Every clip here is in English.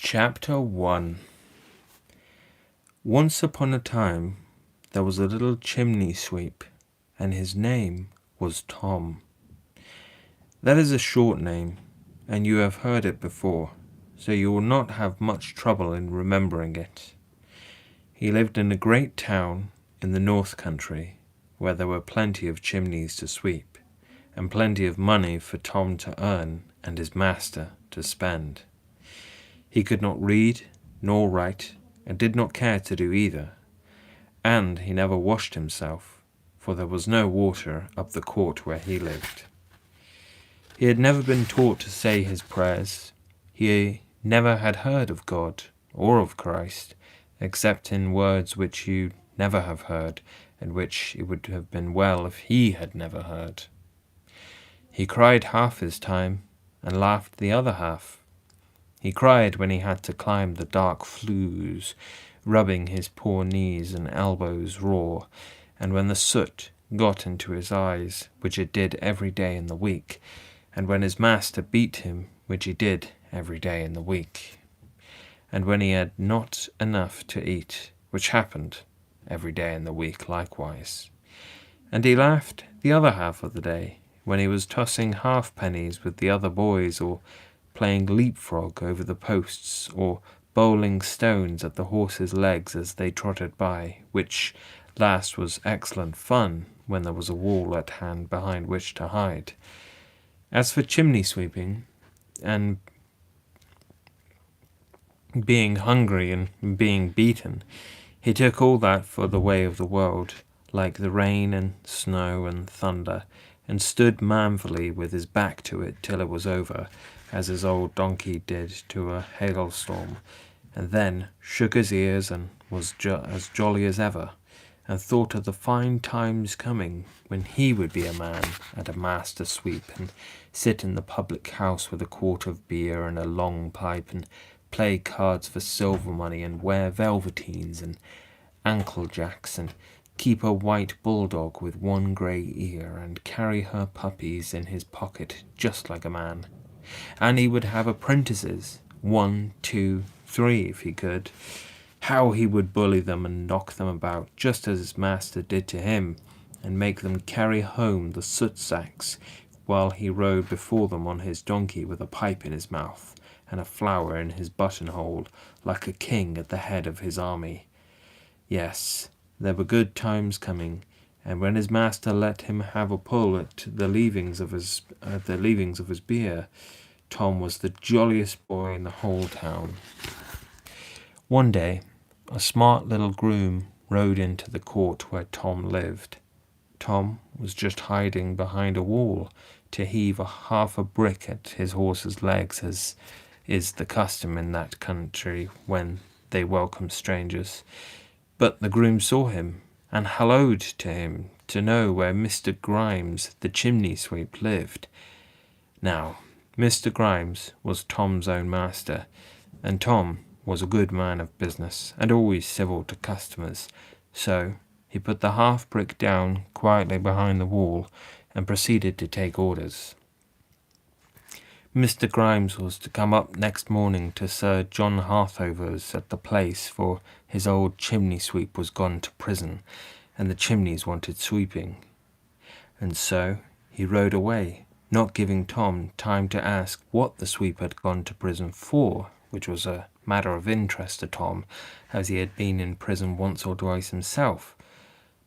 Chapter 1. Once upon a time, there was a little chimney sweep, and his name was Tom. That is a short name, and you have heard it before, so you will not have much trouble in remembering it. He lived in a great town in the North Country, where there were plenty of chimneys to sweep, and plenty of money for Tom to earn and his master to spend. He could not read nor write, and did not care to do either, and he never washed himself, for there was no water up the court where he lived. He had never been taught to say his prayers. He never had heard of God or of Christ, except in words which you never have heard, and which it would have been well if he had never heard. He cried half his time, and laughed the other half. He cried when he had to climb the dark flues, rubbing his poor knees and elbows raw, and when the soot got into his eyes, which it did every day in the week, and when his master beat him, which he did every day in the week, and when he had not enough to eat, which happened every day in the week likewise. And he laughed the other half of the day, when he was tossing halfpennies with the other boys, or playing leapfrog over the posts, or bowling stones at the horses' legs as they trotted by, which last was excellent fun when there was a wall at hand behind which to hide. As for chimney sweeping, and being hungry and being beaten, he took all that for the way of the world, like the rain and snow and thunder, and stood manfully with his back to it till it was over, as his old donkey did to a hailstorm, and then shook his ears and was as jolly as ever, and thought of the fine times coming when he would be a man at a master sweep, and sit in the public house with a quart of beer and a long pipe, and play cards for silver money, and wear velveteens and ankle jacks, and keep a white bulldog with one grey ear, and carry her puppies in his pocket just like a man. And he would have apprentices, 1, 2, 3 if he could. How he would bully them and knock them about, just as his master did to him, and make them carry home the soot sacks, while he rode before them on his donkey with a pipe in his mouth, and a flower in his buttonhole, like a king at the head of his army. Yes, there were good times coming, and when his master let him have a pull at the leavings of his beer, Tom was the jolliest boy in the whole town. One day, a smart little groom rode into the court where Tom lived. Tom was just hiding behind a wall to heave half a brick at his horse's legs, as is the custom in that country when they welcome strangers. But the groom saw him, and hallooed to him to know where Mr. Grimes, the chimney sweep, lived. Now, Mr. Grimes was Tom's own master, and Tom was a good man of business, and always civil to customers, so he put the half-brick down quietly behind the wall, and proceeded to take orders. Mr. Grimes was to come up next morning to Sir John Harthover's at the place, for his old chimney sweep was gone to prison, and the chimneys wanted sweeping. And so he rode away, not giving Tom time to ask what the sweep had gone to prison for, which was a matter of interest to Tom, as he had been in prison once or twice himself.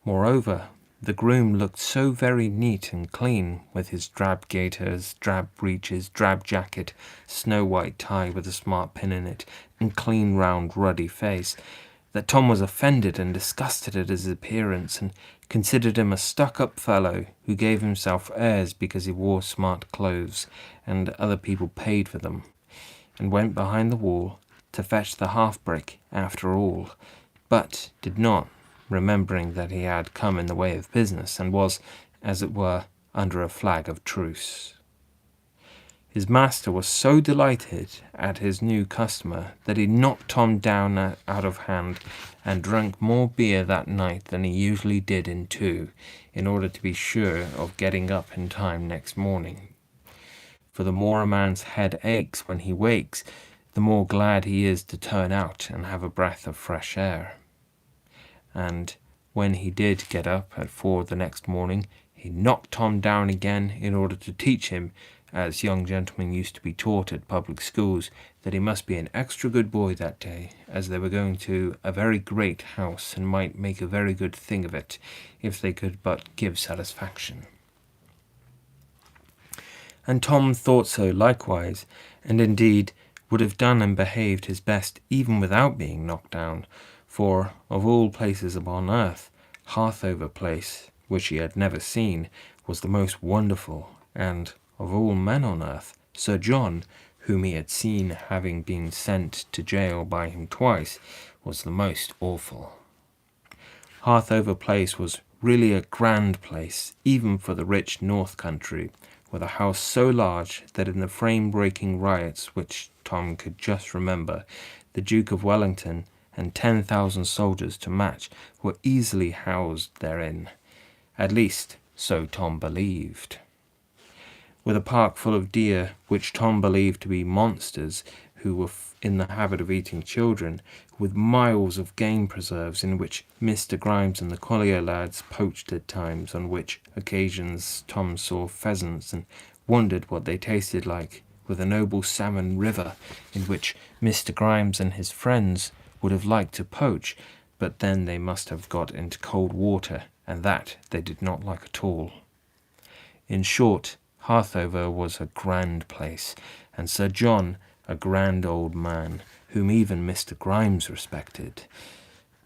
Moreover, the groom looked so very neat and clean, with his drab gaiters, drab breeches, drab jacket, snow-white tie with a smart pin in it, and clean round ruddy face, that Tom was offended and disgusted at his appearance, and considered him a stuck-up fellow who gave himself airs because he wore smart clothes, and other people paid for them, and went behind the wall to fetch the half-brick after all, but did not, remembering that he had come in the way of business, and was, as it were, under a flag of truce. His master was so delighted at his new customer that he knocked Tom down out of hand, and drank more beer that night than he usually did in 2, in order to be sure of getting up in time next morning. For the more a man's head aches when he wakes, the more glad he is to turn out and have a breath of fresh air. And when he did get up at 4 the next morning, he knocked Tom down again in order to teach him, as young gentlemen used to be taught at public schools, that he must be an extra good boy that day, as they were going to a very great house and might make a very good thing of it if they could but give satisfaction. And Tom thought so likewise, and indeed would have done and behaved his best even without being knocked down, for of all places upon earth, Harthover Place, which he had never seen, was the most wonderful, and of all men on earth, Sir John, whom he had seen having been sent to jail by him twice, was the most awful. Harthover Place was really a grand place, even for the rich north country, with a house so large that in the frame-breaking riots which Tom could just remember, the Duke of Wellington and 10,000 soldiers to match were easily housed therein. At least, so Tom believed. With a park full of deer, which Tom believed to be monsters who were in the habit of eating children, with miles of game preserves in which Mr. Grimes and the collier lads poached at times, on which occasions Tom saw pheasants and wondered what they tasted like, with a noble salmon river in which Mr. Grimes and his friends would have liked to poach, but then they must have got into cold water, and that they did not like at all. In short, Harthover was a grand place, and Sir John a grand old man, whom even Mr. Grimes respected.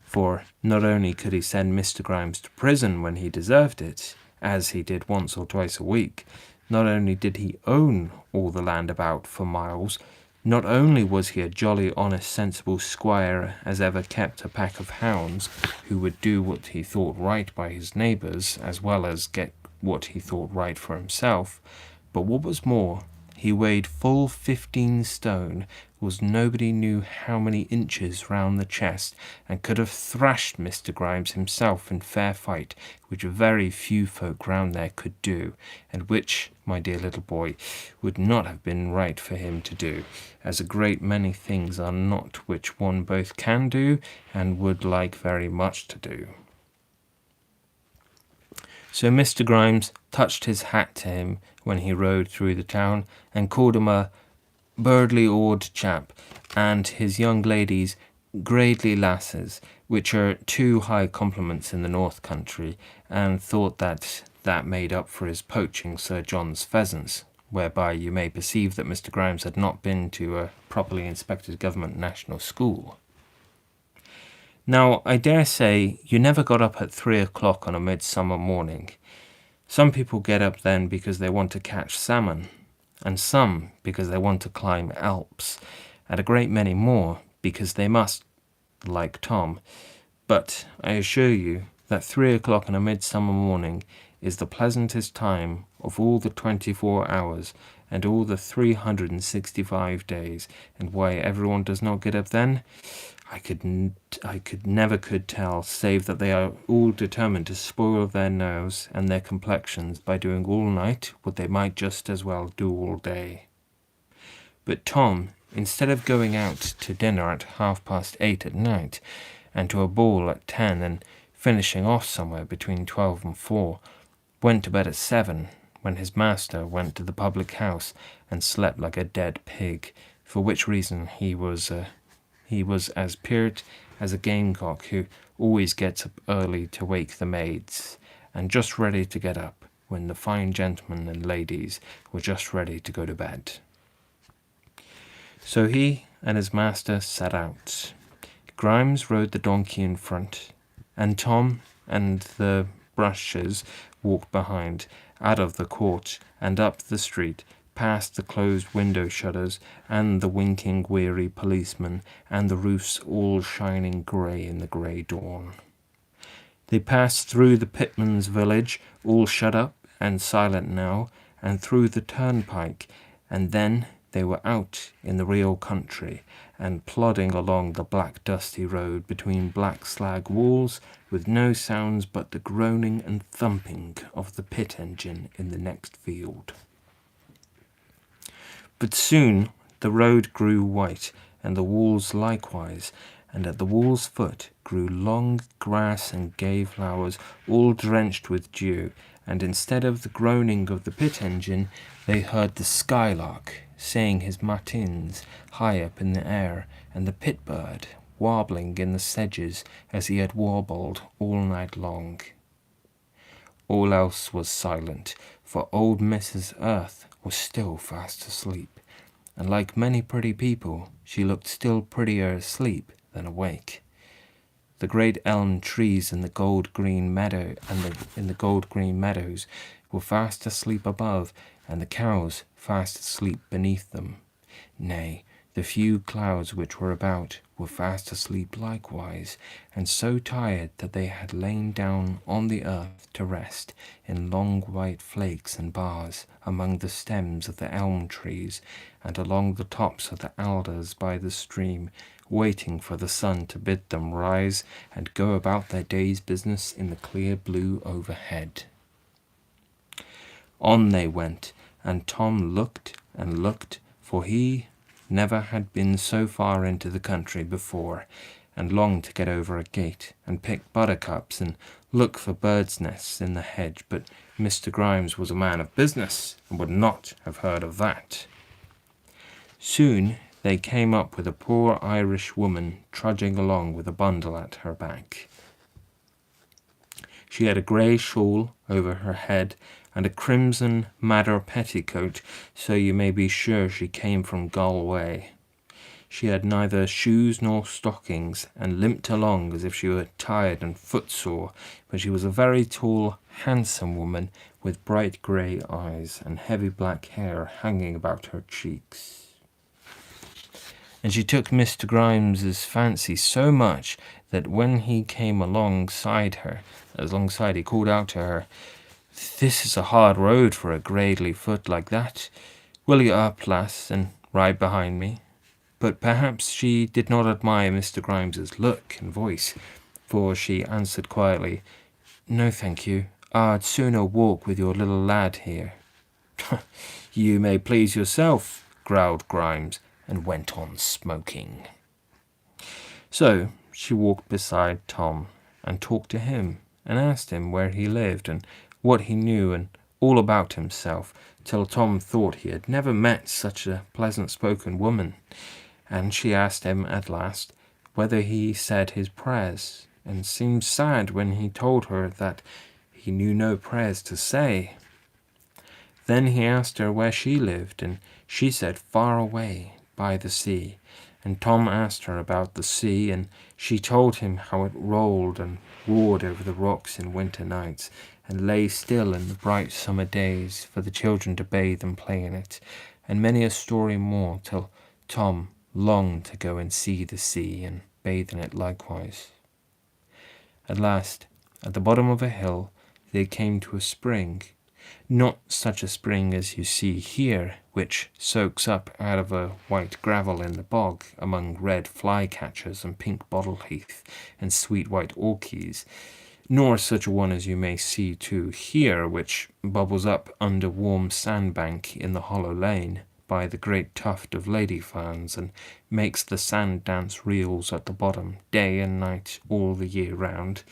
For not only could he send Mr. Grimes to prison when he deserved it, as he did once or twice a week, not only did he own all the land about for miles, not only was he a jolly honest sensible squire as ever kept a pack of hounds, who would do what he thought right by his neighbours, as well as get what he thought right for himself, but what was more, he weighed full 15 stone, was nobody knew how many inches round the chest, and could have thrashed Mr. Grimes himself in fair fight, which very few folk round there could do, and which, my dear little boy, would not have been right for him to do, as a great many things are not which one both can do, and would like very much to do. So Mr. Grimes touched his hat to him when he rode through the town, and called him a birdly odd chap, and his young ladies gradely lasses, which are 2 high compliments in the north country, and thought that made up for his poaching Sir John's pheasants, whereby you may perceive that Mr. Grimes had not been to a properly inspected government national school. Now, I dare say you never got up at 3 o'clock on a midsummer morning. Some people get up then because they want to catch salmon, and some because they want to climb Alps, and a great many more because they must, like Tom. But I assure you that 3 o'clock on a midsummer morning is the pleasantest time of all the 24 hours and all the 365 days, and why everyone does not get up then, I could never tell, save that they are all determined to spoil their nerves and their complexions by doing all night what they might just as well do all day. But Tom, instead of going out to dinner at 8:30 at night, and to a ball at 10, and finishing off somewhere between 12 and 4, went to bed at 7, when his master went to the public house and slept like a dead pig, for which reason he was as pert as a gamecock who always gets up early to wake the maids, and just ready to get up when the fine gentlemen and ladies were just ready to go to bed. So he and his master set out. Grimes rode the donkey in front, and Tom and the brushes walked behind, out of the court and up the street, past the closed window shutters and the winking weary policemen, and the roofs all shining grey in the grey dawn. They passed through the pitmen's village, all shut up and silent now, and through the turnpike, and then they were out in the real country, and plodding along the black dusty road between black slag walls, with no sounds but the groaning and thumping of the pit engine in the next field. But soon the road grew white, and the walls likewise, and at the wall's foot grew long grass and gay flowers, all drenched with dew, and instead of the groaning of the pit engine, they heard the skylark saying his matins high up in the air, and the pit bird warbling in the sedges as he had warbled all night long. All else was silent, for old Mrs. Earth was still fast asleep, and like many pretty people, she looked still prettier asleep than awake. The great elm trees in the gold-green meadow in the gold-green meadows were fast asleep above, and the cows fast asleep beneath them. Nay, the few clouds which were about were fast asleep likewise, and so tired that they had lain down on the earth to rest, in long white flakes and bars, among the stems of the elm trees, and along the tops of the alders by the stream, waiting for the sun to bid them rise and go about their day's business in the clear blue overhead. On they went, and Tom looked and looked, for he never had been so far into the country before, and longed to get over a gate, and pick buttercups, and look for birds' nests in the hedge, but Mr. Grimes was a man of business, and would not have heard of that. Soon they came up with a poor Irish woman trudging along with a bundle at her back. She had a grey shawl over her head, and a crimson madder petticoat, so you may be sure she came from Galway. She had neither shoes nor stockings, and limped along as if she were tired and footsore, but she was a very tall, handsome woman, with bright grey eyes, and heavy black hair hanging about her cheeks. And she took Mr. Grimes's fancy so much that when he came alongside, he called out to her, "This is a hard road for a gradely foot like that. Will you up, lass, and ride behind me?" But perhaps she did not admire Mr. Grimes's look and voice, for she answered quietly, "No, thank you. I'd sooner walk with your little lad here." "You may please yourself," growled Grimes, and went on smoking. So she walked beside Tom, and talked to him, and asked him where he lived, and what he knew, and all about himself, till Tom thought he had never met such a pleasant-spoken woman. And she asked him at last whether he said his prayers, and seemed sad when he told her that he knew no prayers to say. Then he asked her where she lived, and she said far away by the sea. And Tom asked her about the sea, and she told him how it rolled and roared over the rocks in winter nights, and lay still in the bright summer days for the children to bathe and play in it, and many a story more, till Tom longed to go and see the sea and bathe in it likewise. At last, at the bottom of a hill, they came to a spring, not such a spring as you see here, which soaks up out of a white gravel in the bog among red flycatchers and pink bottle heath and sweet white orchies, nor such a one as you may see too here, which bubbles up under warm sandbank in the hollow lane by the great tuft of lady ferns, and makes the sand dance reels at the bottom day and night all the year round.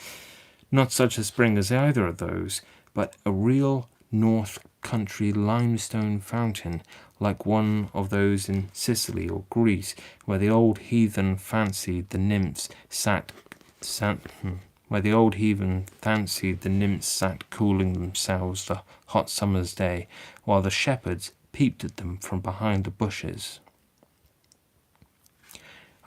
Not such a spring as either of those, but a real north country limestone fountain, like one of those in Sicily or Greece, where the old heathen fancied the nymphs sat cooling themselves the hot summer's day, while the shepherds peeped at them from behind the bushes.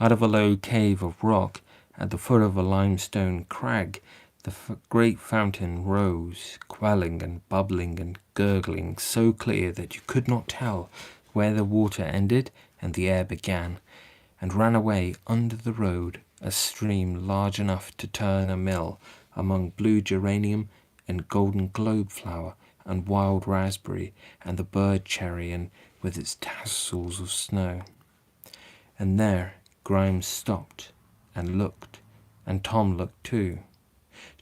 Out of a low cave of rock, at the foot of a limestone crag, the great fountain rose, quelling and bubbling and gurgling, so clear that you could not tell where the water ended and the air began, and ran away under the road, a stream large enough to turn a mill, among blue geranium and golden globe flower and wild raspberry and the bird cherry, and with its tassels of snow. And there Grimes stopped and looked, and Tom looked too.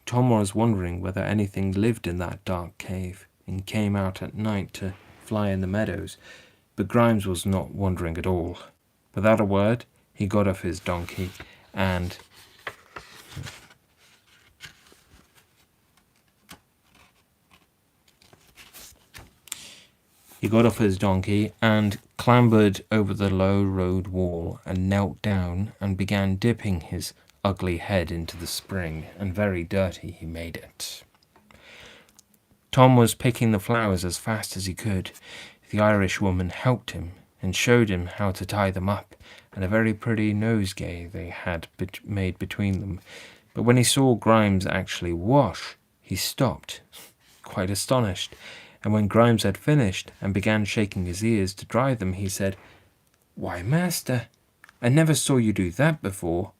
Tom was wondering whether anything lived in that dark cave, and came out at night to fly in the meadows, But Grimes was not wondering at all. Without a word, he got off his donkey and clambered over the low road wall and knelt down and began dipping his ugly head into the spring, and very dirty he made it. Tom was picking the flowers as fast as he could. The Irish woman helped him and showed him how to tie them up, and a very pretty nosegay they had made between them. But when he saw Grimes actually wash, he stopped, quite astonished, and when Grimes had finished and began shaking his ears to dry them, he said, "Why, master, I never saw you do that before."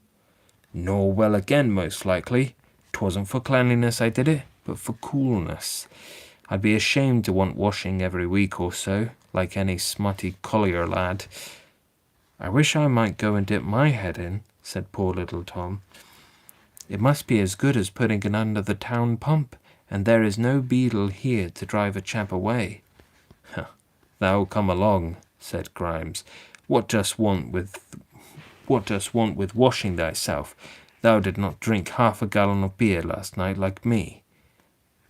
"Nor well again, most likely. 'Twasn't for cleanliness I did it, but for coolness. I'd be ashamed to want washing every week or so, like any smutty collier lad." "I wish I might go and dip my head in," said poor little Tom. "It must be as good as putting it under the town pump, and there is no beadle here to drive a chap away." "Thou come along," said Grimes. What dost want with washing thyself? Thou did not drink half a gallon of beer last night like me."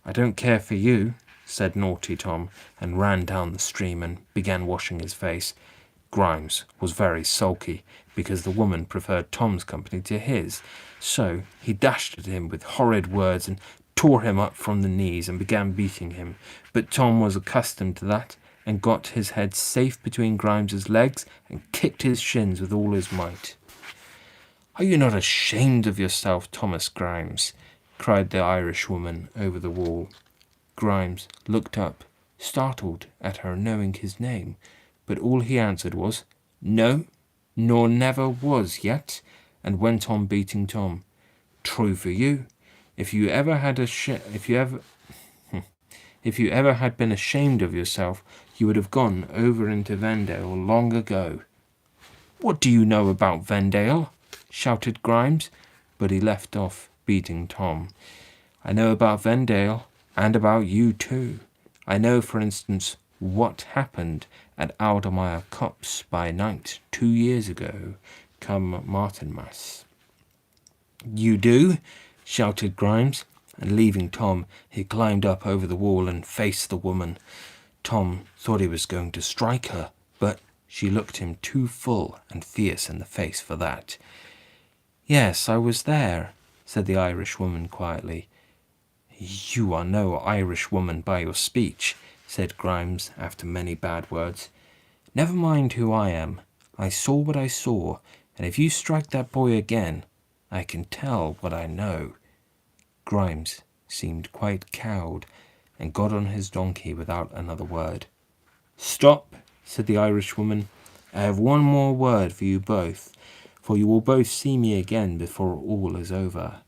"I don't care for you," said naughty Tom, and ran down the stream and began washing his face. Grimes was very sulky, because the woman preferred Tom's company to his, so he dashed at him with horrid words and tore him up from the knees and began beating him. But Tom was accustomed to that, and got his head safe between Grimes's legs and kicked his shins with all his might. "Are you not ashamed of yourself, Thomas Grimes?" cried the Irishwoman over the wall. Grimes looked up, startled at her knowing his name, but all he answered was, "No, nor never was yet," and went on beating Tom. "True for you. If you ever had been ashamed of yourself, you would have gone over into Vendale long ago." "What do you know about Vendale?" shouted Grimes, but he left off beating Tom. "I know about Vendale, and about you too. I know, for instance, what happened at Aldermire Copse by night 2 years ago, come Martinmas." "You do?" shouted Grimes, and leaving Tom, he climbed up over the wall and faced the woman. Tom thought he was going to strike her, but she looked him too full and fierce in the face for that. "Yes, I was there," said the Irishwoman quietly. "You are no Irishwoman by your speech," said Grimes after many bad words. "Never mind who I am. I saw what I saw, and if you strike that boy again, I can tell what I know." Grimes seemed quite cowed, and got on his donkey without another word. "Stop," said the Irishwoman. "I have one more word for you both, for you will both see me again before all is over.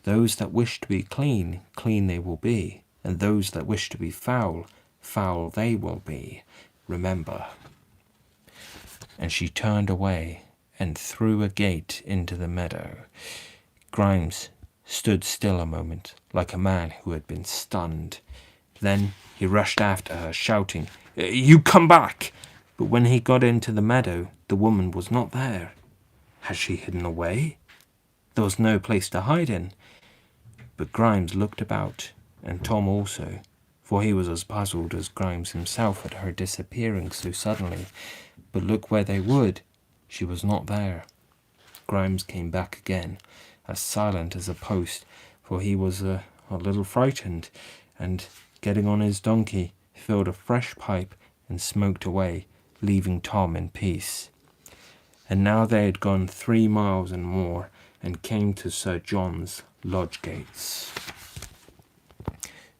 Those that wish to be clean, clean they will be, and those that wish to be foul, foul they will be. Remember." And she turned away and threw a gate into the meadow. Grimes stood still a moment, like a man who had been stunned. Then he rushed after her, shouting, "You come back!" But when he got into the meadow, the woman was not there. Had she hidden away? There was no place to hide in. But Grimes looked about, and Tom also, for he was as puzzled as Grimes himself at her disappearing so suddenly. But look where they would, she was not there. Grimes came back again, as silent as a post, for he was a little frightened, and, getting on his donkey, filled a fresh pipe and smoked away, leaving Tom in peace. And now they had gone 3 miles and more, and came to Sir John's lodge gates.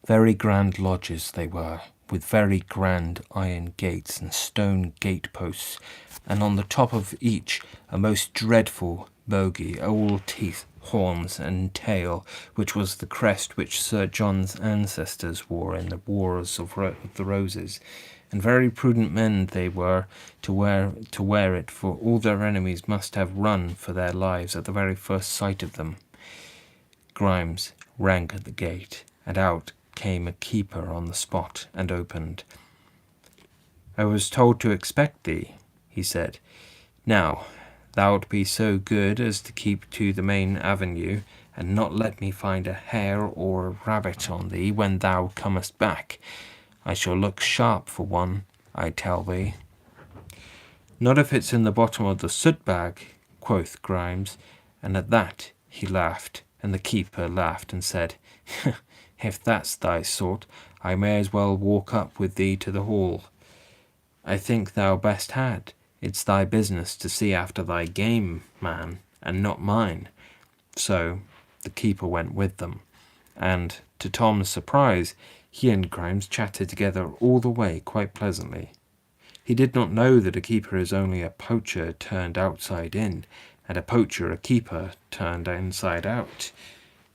Very grand lodges they were, with very grand iron gates and stone gate-posts, and on the top of each a most dreadful bogey, all teeth, horns, and tail, which was the crest which Sir John's ancestors wore in the Wars of the Roses, and very prudent men they were to wear it, for all their enemies must have run for their lives at the very first sight of them. Grimes rang at the gate, and out came a keeper on the spot and opened. I was told to expect thee, he said. Now, thou'lt be so good as to keep to the main avenue, and not let me find a hare or a rabbit on thee when thou comest back. I shall look sharp for one, I tell thee. Not if it's in the bottom of the soot-bag, quoth Grimes, and at that he laughed, and the keeper laughed and said, If that's thy sort, I may as well walk up with thee to the hall. I think thou best had. It's thy business to see after thy game, man, and not mine. So the keeper went with them, and, to Tom's surprise, he and Grimes chatted together all the way quite pleasantly. He did not know that a keeper is only a poacher turned outside in, and a poacher a keeper turned inside out.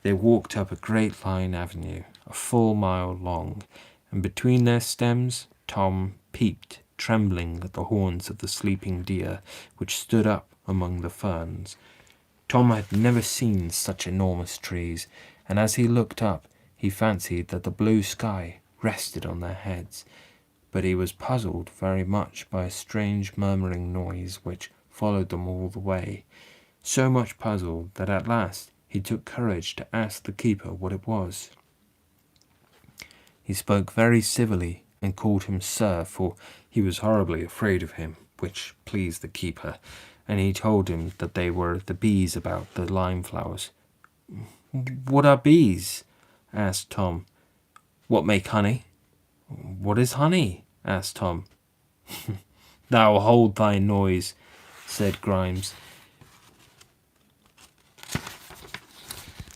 They walked up a great line avenue, a full mile long, and between their stems Tom peeped, trembling, at the horns of the sleeping deer, which stood up among the ferns. Tom had never seen such enormous trees, and as he looked up, he fancied that the blue sky rested on their heads. But he was puzzled very much by a strange murmuring noise which followed them all the way, so much puzzled that at last he took courage to ask the keeper what it was. He spoke very civilly and called him sir, for he was horribly afraid of him, which pleased the keeper, and he told him that they were the bees about the lime flowers. What are bees? Asked Tom. What make honey? What is honey? Asked Tom. Thou hold thy noise, said Grimes.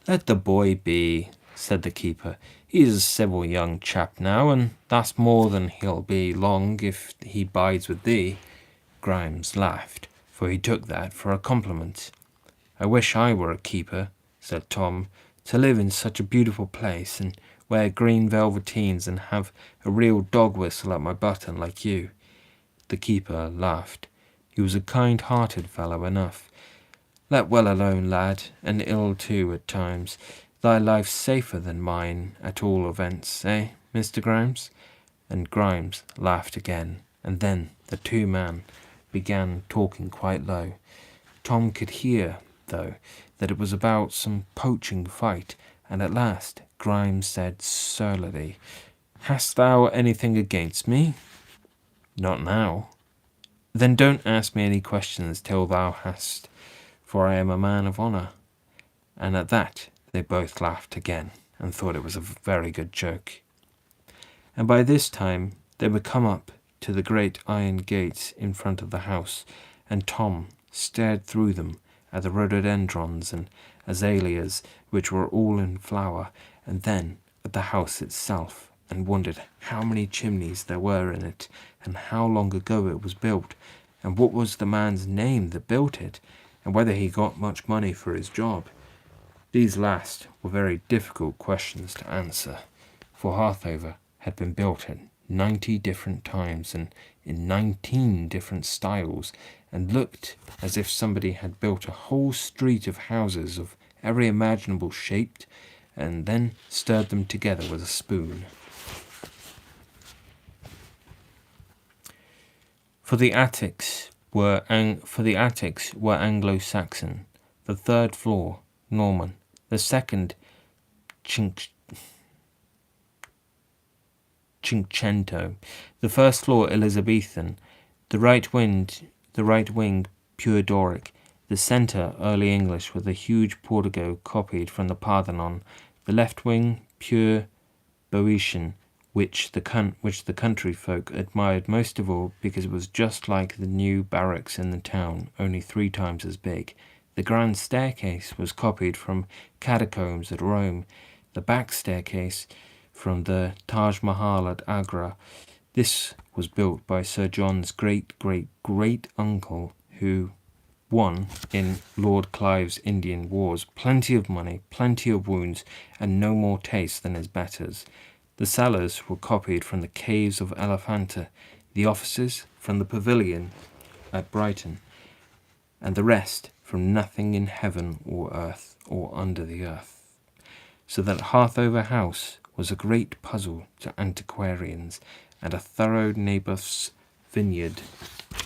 Let the boy be, said the keeper. He's a civil young chap now, and that's more than he'll be long if he bides with thee. Grimes laughed, for he took that for a compliment. I wish I were a keeper, said Tom, to live in such a beautiful place, and wear green velveteens, and have a real dog whistle at my button like you. The keeper laughed. He was a kind-hearted fellow enough. Let well alone, lad, and ill too at times. Thy life's safer than mine, at all events, eh, Mr. Grimes? And Grimes laughed again, and then the two men began talking quite low. Tom could hear, though, that it was about some poaching fight, and at last Grimes said surlily, Hast thou anything against me? Not now. Then don't ask me any questions till thou hast, for I am a man of honour. And at that they both laughed again, and thought it was a very good joke. And by this time they were come up to the great iron gates in front of the house, and Tom stared through them at the rhododendrons and azaleas, which were all in flower, and then at the house itself, and wondered how many chimneys there were in it, and how long ago it was built, and what was the man's name that built it, and whether he got much money for his job. These last were very difficult questions to answer, for Harthover had been built at 90 different times and in 19 different styles, and looked as if somebody had built a whole street of houses of every imaginable shape, and then stirred them together with a spoon. For the attics were Anglo-Saxon, the third floor Norman, the second Cinquecento, the first floor Elizabethan, the right wing pure Doric, the centre early English with a huge portico copied from the Parthenon, the left wing pure Boeotian, which the country folk admired most of all because it was just like the new barracks in the town, only 3 times as big. The grand staircase was copied from catacombs at Rome, the back staircase from the Taj Mahal at Agra. This was built by Sir John's great-great-great-uncle, who won in Lord Clive's Indian Wars plenty of money, plenty of wounds, and no more taste than his betters. The cellars were copied from the caves of Elephanta, the offices from the pavilion at Brighton, and the rest from nothing in heaven or earth or under the earth. So that Harthover House was a great puzzle to antiquarians, and a thorough Naboth's vineyard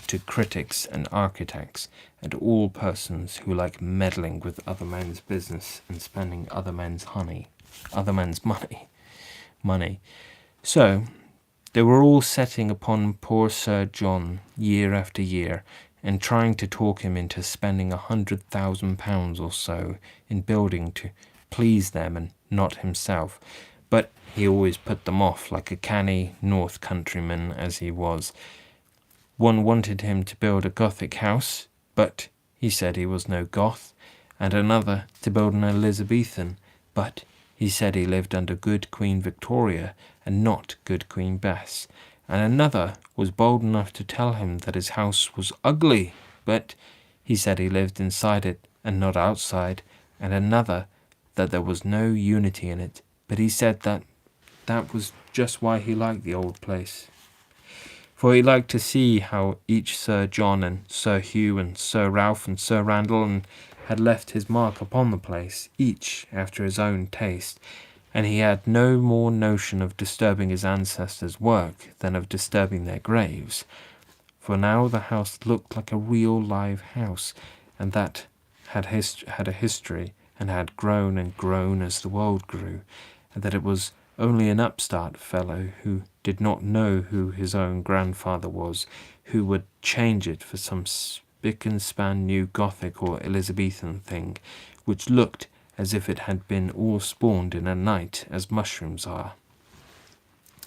to critics and architects and all persons who like meddling with other men's business and spending other men's money. So they were all setting upon poor Sir John year after year, and trying to talk him into spending £100,000 or so in building to please them and not himself. But he always put them off, like a canny North countryman as he was. One wanted him to build a Gothic house, but he said he was no Goth, and another to build an Elizabethan, but he said he lived under good Queen Victoria and not good Queen Bess, and another was bold enough to tell him that his house was ugly, but he said he lived inside it and not outside, and another that there was no unity in it, but he said that was just why he liked the old place. For he liked to see how each Sir John and Sir Hugh and Sir Ralph and Sir Randall had left his mark upon the place, each after his own taste, and he had no more notion of disturbing his ancestors' work than of disturbing their graves. For now the house looked like a real live house, and that had a history, and had grown and grown as the world grew, and that it was only an upstart fellow who did not know who his own grandfather was, who would change it for some spick-and-span new Gothic or Elizabethan thing, which looked as if it had been all spawned in a night, as mushrooms are.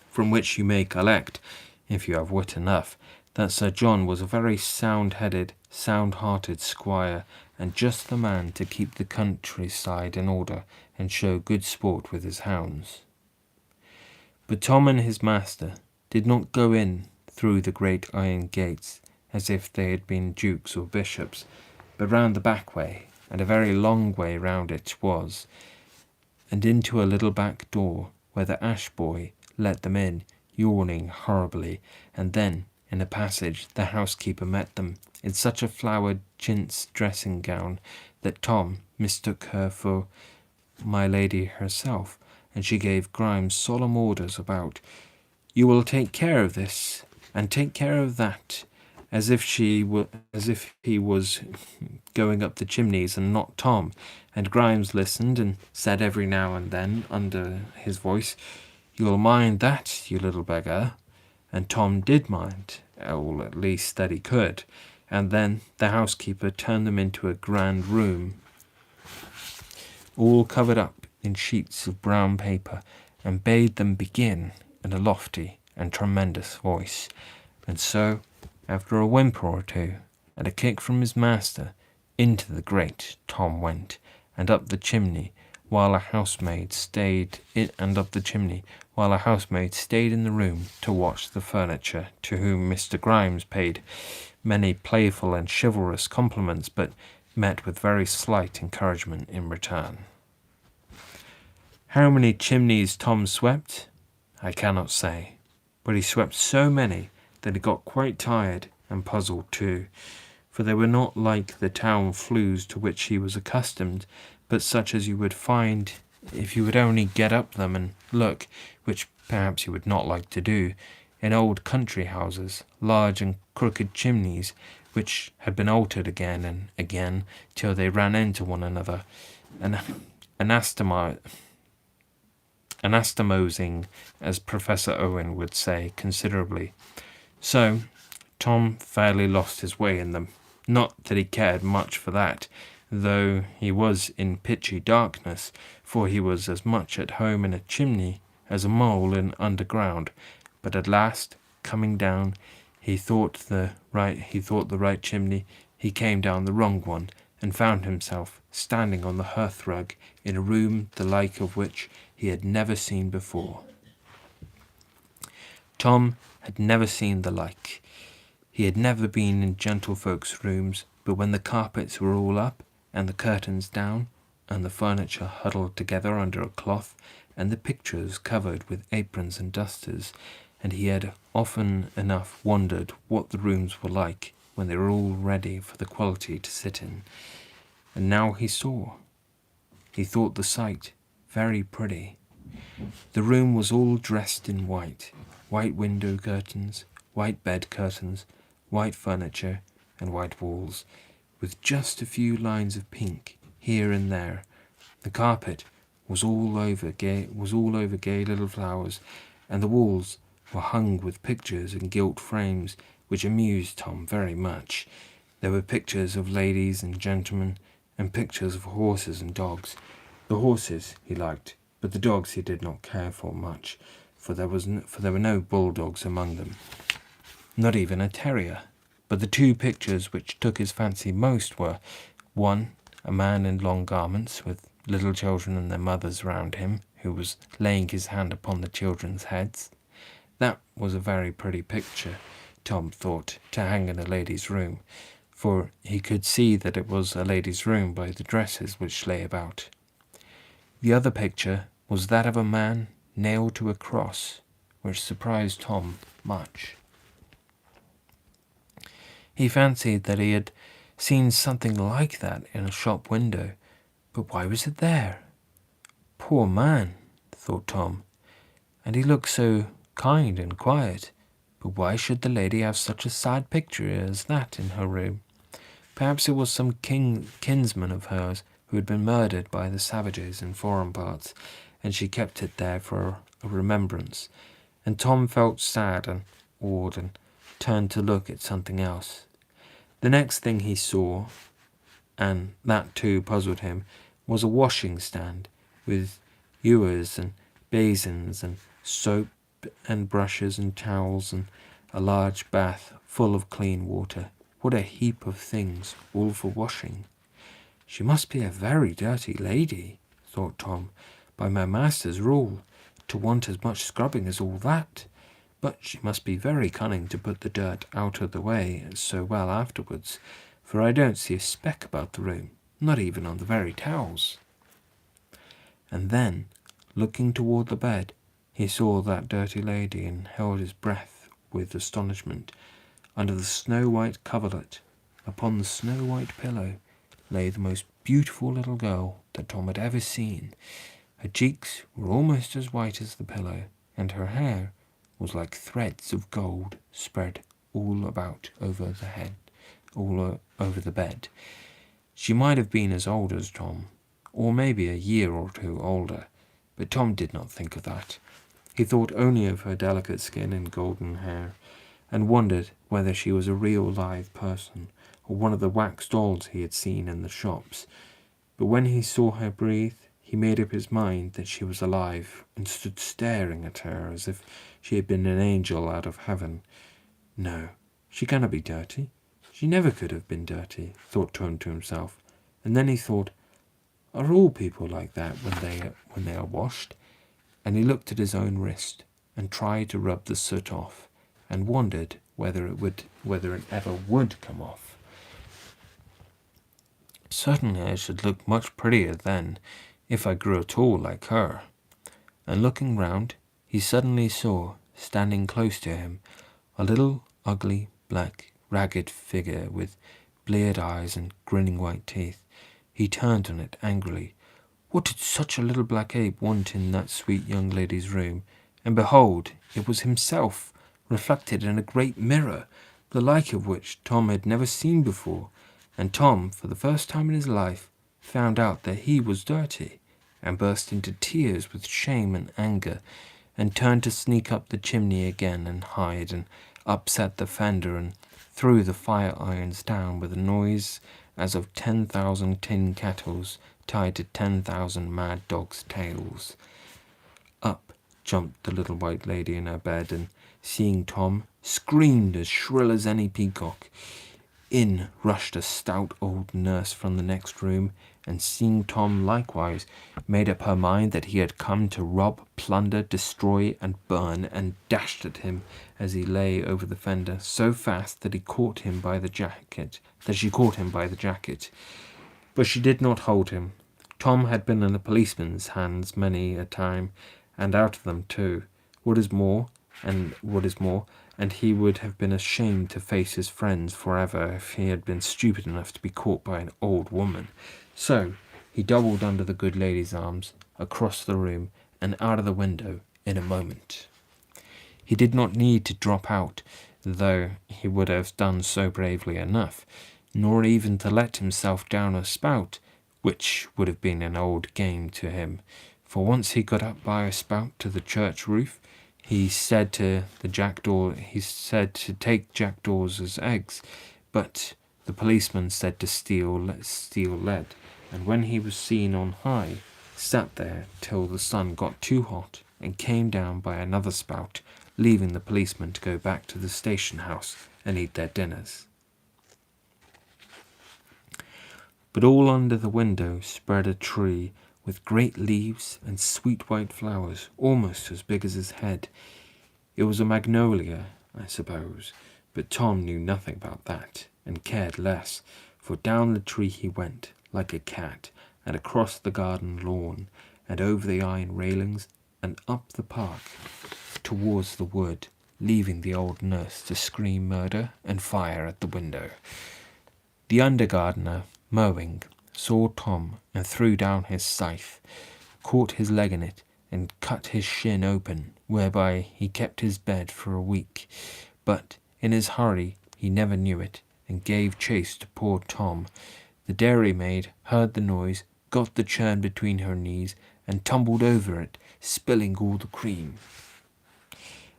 From which you may collect, if you have wit enough, that Sir John was a very sound-headed, sound-hearted squire, and just the man to keep the countryside in order and show good sport with his hounds. But Tom and his master did not go in through the great iron gates as if they had been dukes or bishops, but round the back way, and a very long way round it was, and into a little back door, where the ash boy let them in, yawning horribly, and then, in a passage, the housekeeper met them, in such a flowered chintz dressing gown, that Tom mistook her for my lady herself, and she gave Grimes solemn orders about, "You will take care of this, and take care of that," as if he was going up the chimneys and not Tom, and Grimes listened and said every now and then under his voice, "You'll mind that, you little beggar," and Tom did mind, or at least that he could, and then the housekeeper turned them into a grand room, all covered up in sheets of brown paper, and bade them begin in a lofty and tremendous voice, and so, after a whimper or two, and a kick from his master, into the grate Tom went, and up the chimney, while a housemaid stayed in the room to watch the furniture, to whom Mr. Grimes paid many playful and chivalrous compliments, but met with very slight encouragement in return. How many chimneys Tom swept, I cannot say, but he swept so many that he got quite tired and puzzled too, for they were not like the town flues to which he was accustomed, but such as you would find if you would only get up them and look, which perhaps you would not like to do, in old country houses, large and crooked chimneys, which had been altered again and again till they ran into one another, and anastomosing, as Professor Owen would say, considerably. So Tom fairly lost his way in them. Not that he cared much for that, though he was in pitchy darkness, for he was as much at home in a chimney as a mole in underground. But at last, coming down, he thought the right chimney, he came down the wrong one, and found himself standing on the hearthrug in a room the like of which he had never seen before. Tom had never seen the like. He had never been in gentlefolks' rooms, but when the carpets were all up, and the curtains down, and the furniture huddled together under a cloth, and the pictures covered with aprons and dusters, and he had often enough wondered what the rooms were like when they were all ready for the quality to sit in. And now he saw. He thought the sight very pretty. The room was all dressed in white window curtains, white bed curtains, white furniture, and white walls, with just a few lines of pink here and there. The carpet was all over gay little flowers, and the walls were hung with pictures in gilt frames, which amused Tom very much. There were pictures of ladies and gentlemen, and pictures of horses and dogs. The horses he liked, but the dogs he did not care for much, for there were no bulldogs among them, not even a terrier. But the two pictures which took his fancy most were, one, a man in long garments, with little children and their mothers round him, who was laying his hand upon the children's heads. That was a very pretty picture, Tom thought, to hang in a lady's room, for he could see that it was a lady's room by the dresses which lay about. The other picture was that of a man nailed to a cross, which surprised Tom much. He fancied that he had seen something like that in a shop window, but why was it there? Poor man, thought Tom, and he looked so kind and quiet, but why should the lady have such a sad picture as that in her room? Perhaps it was some kinsman of hers who had been murdered by the savages in foreign parts, and she kept it there for a remembrance. And Tom felt sad and awed, and turned to look at something else. The next thing he saw, and that too puzzled him, was a washing stand with ewers and basins and soap and brushes and towels, and a large bath full of clean water. What a heap of things, all for washing. She must be a very dirty lady, thought Tom, by my master's rule, to want as much scrubbing as all that. But she must be very cunning to put the dirt out of the way so well afterwards, for I don't see a speck about the room, not even on the very towels. And then, looking toward the bed, he saw that dirty lady, and held his breath with astonishment. Under the snow-white coverlet, upon the snow-white pillow, lay the most beautiful little girl that Tom had ever seen. Her cheeks were almost as white as the pillow, and her hair was like threads of gold spread all about over the head, all over the bed. She might have been as old as Tom, or maybe a year or two older, but Tom did not think of that. He thought only of her delicate skin and golden hair, and wondered whether she was a real live person, or one of the wax dolls he had seen in the shops. But when he saw her breathe, he made up his mind that she was alive, and stood staring at her as if she had been an angel out of heaven. No, she cannot be dirty. She never could have been dirty, thought Tom to himself. And then he thought, are all people like that when they are washed? And he looked at his own wrist, and tried to rub the soot off, and wondered whether it ever would come off. Certainly I should look much prettier then, if I grew at all like her. And looking round, he suddenly saw, standing close to him, a little ugly, black, ragged figure with bleared eyes and grinning white teeth. He turned on it angrily. What did such a little black ape want in that sweet young lady's room? And behold, it was himself, reflected in a great mirror, the like of which Tom had never seen before. And Tom, for the first time in his life, found out that he was dirty, and burst into tears with shame and anger, and turned to sneak up the chimney again and hide, and upset the fender, and threw the fire irons down with a noise as of 10,000 tin kettles tied to 10,000 mad dogs' tails. Up jumped the little white lady in her bed, and, seeing Tom, screamed as shrill as any peacock. In rushed a stout old nurse from the next room, and seeing Tom likewise, made up her mind that he had come to rob, plunder, destroy, and burn, and dashed at him as he lay over the fender so fast that she caught him by the jacket. But she did not hold him. Tom had been in a policeman's hands many a time, and out of them too. What is more, and he would have been ashamed to face his friends forever if he had been stupid enough to be caught by an old woman. So he doubled under the good lady's arms, across the room, and out of the window in a moment. He did not need to drop out though he would have done so bravely enough, nor even to let himself down a spout, which would have been an old game to him. For once he got up by a spout to the church roof, he said to take jackdaws as eggs, but the policeman said to steal lead, and when he was seen on high, sat there till the sun got too hot and came down by another spout, leaving the policeman to go back to the station house and eat their dinners. But all under the window spread a tree with great leaves and sweet white flowers, almost as big as his head. It was a magnolia, I suppose, but Tom knew nothing about that, and cared less, for down the tree he went, like a cat, and across the garden lawn, and over the iron railings, and up the park, towards the wood, leaving the old nurse to scream murder and fire at the window. The under-gardener, mowing, saw Tom and threw down his scythe, caught his leg in it, and cut his shin open, whereby he kept his bed for a week. But in his hurry he never knew it, and gave chase to poor Tom. The dairymaid heard the noise, got the churn between her knees, and tumbled over it, spilling all the cream.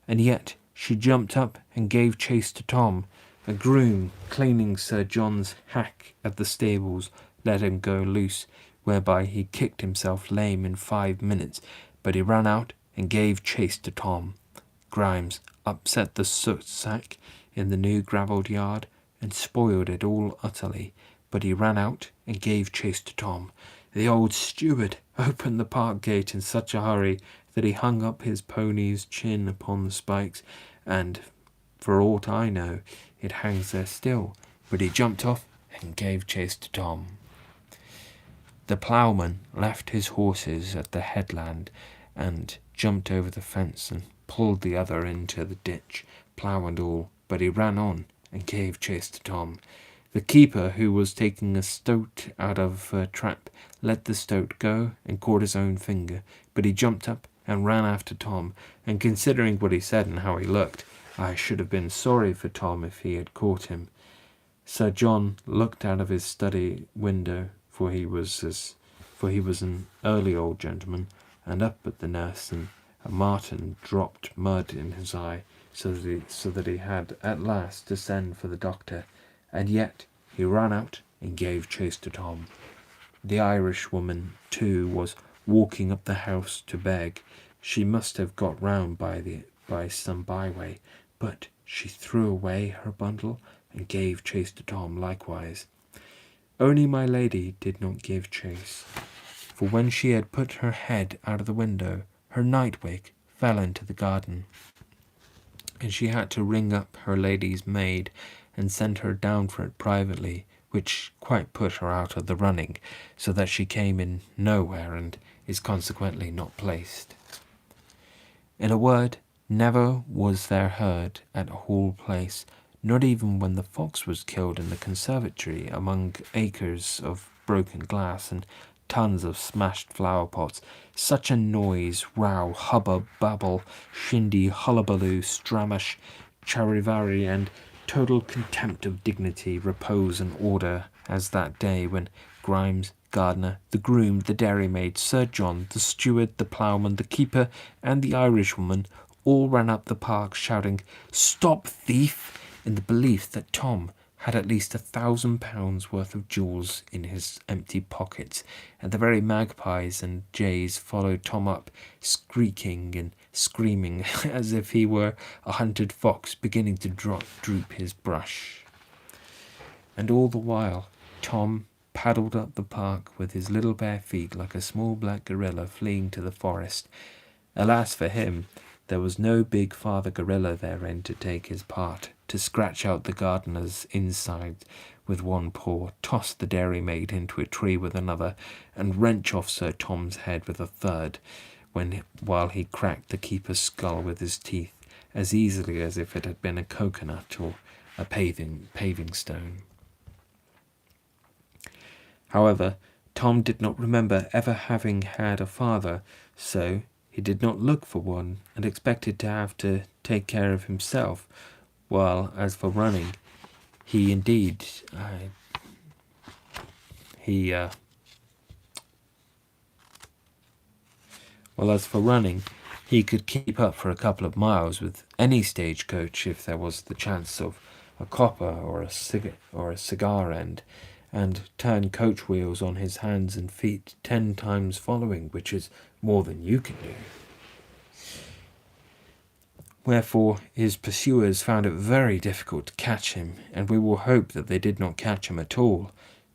And yet she jumped up and gave chase to Tom. A groom, cleaning Sir John's hack at the stables, let him go loose, whereby he kicked himself lame in 5 minutes, but he ran out and gave chase to Tom. Grimes upset the soot sack in the new gravelled yard and spoiled it all utterly, but he ran out and gave chase to Tom. The old steward opened the park gate in such a hurry that he hung up his pony's chin upon the spikes, and, for aught I know, it hangs there still, but he jumped off and gave chase to Tom. The ploughman left his horses at the headland and jumped over the fence and pulled the other into the ditch, plough and all, but he ran on and gave chase to Tom. The keeper, who was taking a stoat out of a trap, let the stoat go and caught his own finger, but he jumped up and ran after Tom, and considering what he said and how he looked, I should have been sorry for Tom if he had caught him. Sir John looked out of his study window, for he was an early old gentleman, and up at the nurse, and a marten dropped mud in his eye, so that he had at last to send for the doctor, and yet he ran out and gave chase to Tom. The Irishwoman, too, was walking up the house to beg. She must have got round by some byway, but she threw away her bundle and gave chase to Tom likewise. Only my lady did not give chase, for when she had put her head out of the window, her night wig fell into the garden, and she had to ring up her lady's maid and send her down for it privately, which quite put her out of the running, so that she came in nowhere and is consequently not placed. In a word, never was there heard at Hall Place, not even when the fox was killed in the conservatory among acres of broken glass and tons of smashed flower pots, such a noise, row, hubbub, babble, shindy, hullabaloo, stramash, charivari, and total contempt of dignity, repose, and order, as that day when Grimes, Gardner, the groom, the dairymaid, Sir John, the steward, the ploughman, the keeper, and the Irishwoman all ran up the park shouting, "Stop, thief!" in the belief that Tom had at least £1,000 worth of jewels in his empty pockets, and the very magpies and jays followed Tom up, squeaking and screaming as if he were a hunted fox beginning to droop his brush. And all the while Tom paddled up the park with his little bare feet like a small black gorilla fleeing to the forest. Alas for him, there was no big father gorilla therein to take his part, to scratch out the gardener's inside with one paw, toss the dairymaid into a tree with another, and wrench off Sir Tom's head with a third, while he cracked the keeper's skull with his teeth, as easily as if it had been a coconut or a paving stone. However, Tom did not remember ever having had a father, so he did not look for one, and expected to have to take care of himself, while as for running, he indeed, he could keep up for a couple of miles with any stagecoach if there was the chance of a copper or a cigar end, and turn coach wheels on his hands and feet 10 times following, which is more than you can do. Wherefore his pursuers found it very difficult to catch him, and we will hope that they did not catch him at all.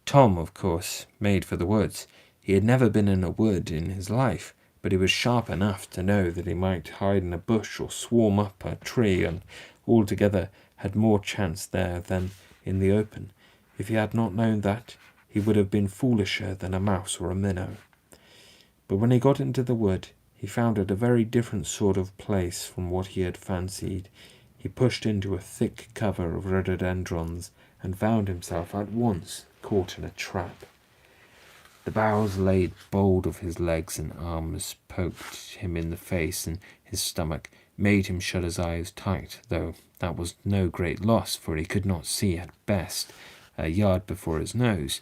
Tom, of course, made for the woods. He had never been in a wood in his life, but he was sharp enough to know that he might hide in a bush or swarm up a tree, and altogether had more chance there than in the open. If he had not known that, he would have been foolisher than a mouse or a minnow. But when he got into the wood, he found it a very different sort of place from what he had fancied. He pushed into a thick cover of rhododendrons, and found himself at once caught in a trap. The boughs laid bold of his legs and arms, poked him in the face and his stomach, made him shut his eyes tight, though that was no great loss, for he could not see at best a yard before his nose,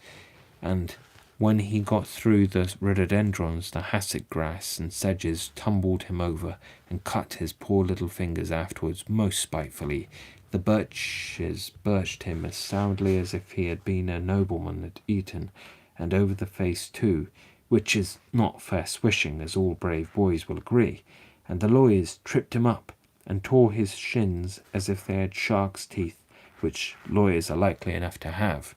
and when he got through the rhododendrons, the hassock grass and sedges tumbled him over and cut his poor little fingers afterwards most spitefully. The birches birched him as soundly as if he had been a nobleman at Eton, and over the face too, which is not fair swishing, as all brave boys will agree, and the lawyers tripped him up and tore his shins as if they had shark's teeth, which lawyers are likely enough to have.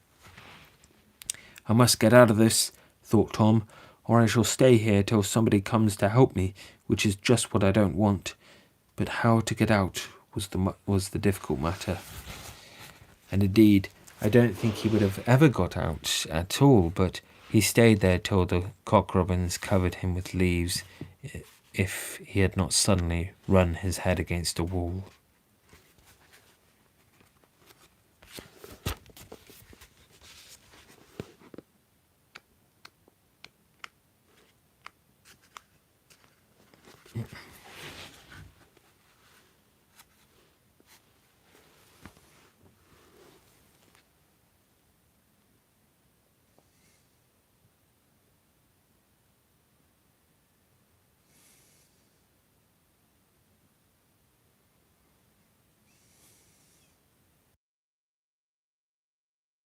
I must get out of this, thought Tom, or I shall stay here till somebody comes to help me, which is just what I don't want. But how to get out was the difficult matter. And indeed, I don't think he would have ever got out at all, but he stayed there till the cock robins covered him with leaves, if he had not suddenly run his head against a wall.